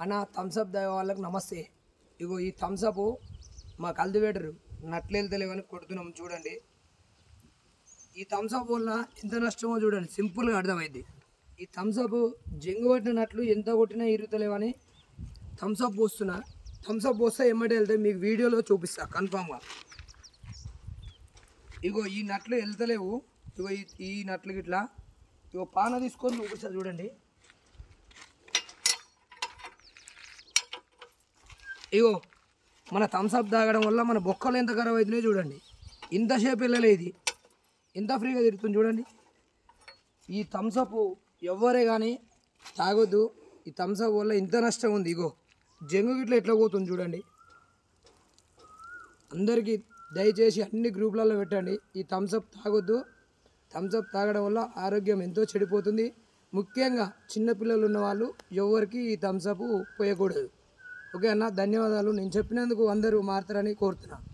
అన్న థమ్స్అప్ తాగే వాళ్ళకి నమస్తే. ఇగో ఈ థమ్స్అప్ మా కల్టివేటర్ నట్లు వెళ్తలేవని కొడుతున్నాం చూడండి. ఈ థమ్స్అప్ వల్ల ఎంత నష్టమో చూడండి, సింపుల్గా అర్థమైంది. ఈ థమ్స్అప్ జంగు పట్టిన నట్లు ఎంత కొట్టినా ఇరుగుతలేవని థమ్స్అప్ పోస్తున్నా. థమ్స్అప్ పోస్తే ఎమ్మటే వెళ్తే మీకు వీడియోలో చూపిస్తా కన్ఫామ్గా. ఇగో ఈ నట్లు వెళ్తలేవు, ఇగో ఈ నట్లు గిట్లా ఇగో పాన తీసుకొని చూపిస్తా చూడండి. ఇగో మన థమ్స్అప్ తాగడం వల్ల మన బొక్కలు ఎంత ఖరాబ్ అవుతున్నాయో చూడండి. ఇంతసేపు వెళ్ళలేదు, ఎంత ఫ్రీగా తిరుగుతుంది చూడండి. ఈ థమ్స్అప్ ఎవ్వరే కానీ తాగొద్దు. ఈ థమ్స్అప్ వల్ల ఇంత నష్టం ఉంది. ఇగో జంగు గిట్లా ఎట్లా పోతుంది చూడండి. అందరికీ దయచేసి అన్ని గ్రూపులలో పెట్టండి, ఈ థమ్స్అప్ తాగొద్దు. థమ్స్అప్ తాగడం వల్ల ఆరోగ్యం ఎంతో చెడిపోతుంది. ముఖ్యంగా చిన్నపిల్లలు ఉన్న వాళ్ళు ఎవరికి ఈ థమ్స్అప్ పోయకూడదు. ఓకే అన్న, ధన్యవాదాలు. నేను చెప్పినందుకు అందరూ మారుతారని కోరుతున్నాను.